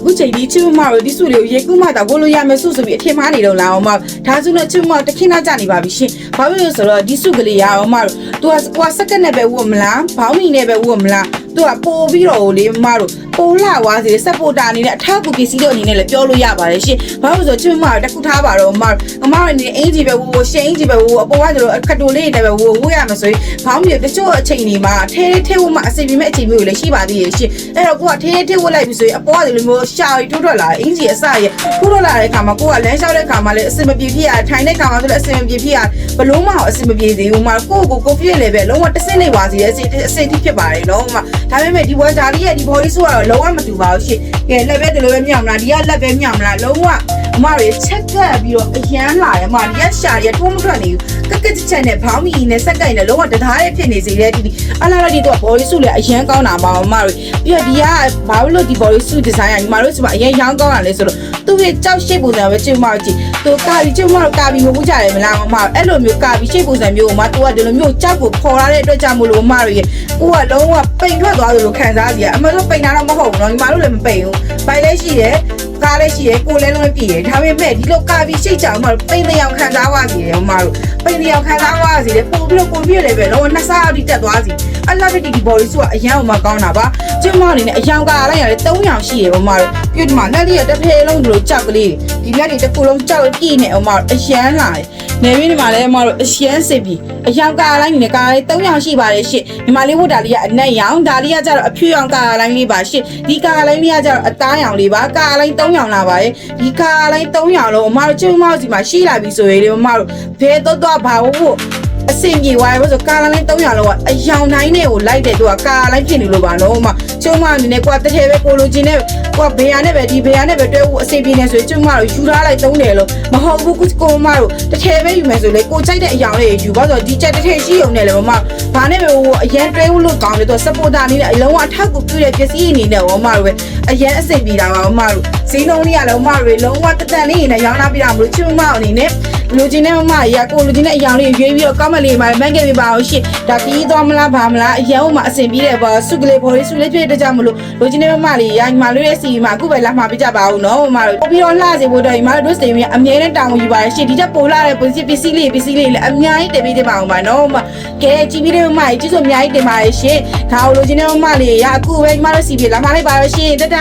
အခုချိန်ဒီချစ်မတို့ဒီစုလေးကိုရေကူးမှတော့ကိုလိုရမယ်စုဆိုပြီးအထင်မှားနေတော့လားအောင်မဒါဆိုတော့ချစ်မတခင်းသားကြနေပါပြီရှင်ဘာဖြစ်လို့ဆိုတော့ဒီစုကလေးရအောင်မတို့သူကဟိုစက္ကန့်နဲ့ပဲဝတ်မလားဘောင်းမီနဲ့ပဲဝတ်မလားသူကပို့ပြီးတော့လေမတို့ပိုးလာသွားစေစက်ပိုတာအနေနဲ့အထောက်အကူပစ္စည်းတို့အနေနဲ့လည်းပြောလို့ရပါတယ်ရှင်ဘာလို့ဆိုချစ်မတို့တခုထားပါတော့အမတို့အနေနဲ့အင်ဂျီပဲဝရှင်းအင်ဂျီပဲဝအပေါ်ကဆိုတော့ခတိုလေးနဲ့ပဲဝရမယ်ဆိုရင်ဘောင်းမီတချို့အချိန်တွေမှာထဲဝမှအစီအမဲ့အချိန်မျိုးတွေလည်းရှိပါသေးရဲ့ရှင်အဲ့တော့ကိုကထဲဝလိုက်ပြီဆိုရင်အပေါ်ကဒီလိုမျိုးရှာရီထိုးထွက်လာအင်ဂျီအစရထိုးထွက်လာတဲ့ခါမှာကိုကလမ်းလျှောက်တဲ့ခါမှာလည်းအစင်မပြေဖြစ်ရထိုင်တဲ့ခါမှာဆိုလည်းအစင်မပြေဖြစ်ရဘလုံးမအောင်အစင်မပြေသေးဘူးမှာကိုပြည့်လေပဲလုံးဝတဆင့်နေပါစီတဲ့အစိတိဖြစ်ပါတယ်နော်မှာဒါပေမဲ့ဒီဝါဂျာလေးရဲ့ဒီ body ဆိုတော့လုံးဝမတူပါဘူးရှင်ကဲလက်ပဲဒီလိုပဲမြောင်မလားဒီကလက်ပဲမြောင်မလားလုံးဝအမတွေချက်ကပ်ပြီးတော့အရန်လာတယ်အမဒီကရှာရထိုးမထွက်နေဘူးကက်ကချက်နဲ့ဘောင်းမီနဲ့စက်ကင်နဲ့လုံးဝတသားရဲ့ဖြစ်နေစေတဲ့ဒီအလားဒီတော့ body suit လည်းအရန်ကောင်းတာပါအမတွေပြီးတော့ဒီကဘာလို့ဒီ body suit design ကညီမတို့ဆိုမှအရန်ရောင်းကောင်းတာလဲဆိုတော့သူ့ရဲ့ကြောက်ရှိပုံစံပဲကျမတို့ကြည့်သူကာပြီးကျမတို့ကာပြီးမဟုတ်ကြတယ်မလားအမအဲ့လိုမျိုးကာပြီးရှိပုံစံမျိုးအမသူကဒီလိုမျိုးကြောက်ကိုခေါ်ရတဲ့အတွက်ကြောင့်မလို့အမတို့ရဲ့ကိုကလုံးဝပိန်ထွက်သွားသလိုခံစားကြရအမတို့ပိန်တာတော့မဟုတ်ဘူးနော်ညီမတို့လည်းမပိန်ဘူးပိုင်လည်းရှိတယ်ကားလည်းရှိရဲကိုလည်းလုံးပြည့်တယ်ဒါပေမဲ့ဒီလိုကာပြီးရှိကြအောင်မပိန်တရားခံစားသွားစီတယ်အမတို့ပိန်တရားခံစားသွားစီတယ်ပို့ပြီးတော့ကိုပြည့်လည်းပဲလုံးဝနှစ်စားအထိတက်သွားစီအလားတူဒီ body ဆိုတာအရန်အောင်မကောင်းတာပါကျမအနေနဲ့အယောင်ကာလိုက်ရတယ်3ယောင်ရှိရပါမတို့ပြဒီမှာလက်လေးတစ်ဖဲလုံးဒီလိုကြောက်ကလေးဒီလက်တွေတစ်ခုလုံးကြောက်ပြည့်နေအောင်မအရန်လာတယ်နေပြီးဒီမှာလည်းအမတို့အရန်စစ်ပြီးအယောင်ကာလိုက်နေကာလေး3ယောင်ရှိပါတယ်ရှင့်ဒီမှာလေးဝတ်တာလေးကအနက်ရောင်ဒါလေးကကျတော့အဖြူရောင်ကာလိုင်းလေးပါရှင့်ဒီကာလိုင်းလေးကကျတော့အသားရောင်လေးပါကာလိုင်း3ယောင်လာပါတယ်ဒီကာလိုင်း3ယောင်လုံးအမတို့ကျမတို့စီမှာရှိလာပြီဆိုရင်လေအမတို့ဘဲတော့ဘာဖို့အစင်ကြီးဝိုင်းလို့ဆိုကာလိုင်း300လောက်ကအယောင်တိုင်းနဲ့ကိုလိုက်တယ်သူကကာလိုင်းဖြစ်နေလို့ပါနော်မကျုံမအနေနဲ့ကွာတထဲပဲကိုလိုချင်နဲ့ကွာဘေးရနဲ့ပဲဒီဘေးရနဲ့ပဲတွဲဖို့အစီအပြေနေဆိုကျုံမတို့ယူထားလိုက်3တယ်လို့မဟုတ်ဘူးကိုမတို့တထဲပဲယူမယ်ဆိုလေကိုကြိုက်တဲ့အယောင်လေးယူပါဆိုဒီချက်တထဲရှိုံနဲ့လေမဘာနဲ့ပဲအရန်တွဲဖို့လို့ကောင်းတယ်သူစပိုတာအနေနဲ့အလုံးဝအထောက်ကူပြုတဲ့ပစ္စည်းအနေနဲ့မမတို့ပဲအရန်အစီအပြေတာပါမတို့ဈေးနှုန်းလေးကလည်းမတို့လုံးဝတန်လေးနဲ့ရောင်းလာပြတာမလို့ကျုံမအနေနဲ့လူချင်းနဲ့မရကိုလူချင်းနဲ့အယောင်လေးရွေးပြီးတော့ကောင်းမလေးမှာမန်းခဲ့ပြပါအောင်ရှင့်ဒါပြီးသွားမလားဘာမလားအယောင်မှာအဆင်ပြေတယ်ပေါ့စုကလေးဘော်လေးစုလေးပြည့်တဲ့ကြမလို့လူချင်းနဲ့မလေးရညီမတို့ရဲ့စီမှာအခုပဲလာမှာပြကြပါဦးနော်မတို့ပြီးတော့လှစေဖို့တော့ညီမတို့စတေးမြအမြဲတမ်းတောင်းယူပါတယ်ရှင့်ဒီချက်ပို့လာတဲ့ပစ္စည်းလေးလည်းအများကြီးတင်ပေးကြပါအောင်ပါနော်မကဲကြည့်ပြီးတဲ့မကြီးကျေးဇူးအများကြီးတင်ပါတယ်ရှင့်ဒါကိုလူချင်းနဲ့မလေးရအခုပဲညီမတို့စီပြေလာမှာလိုက်ပါတော့ရှင့်တတ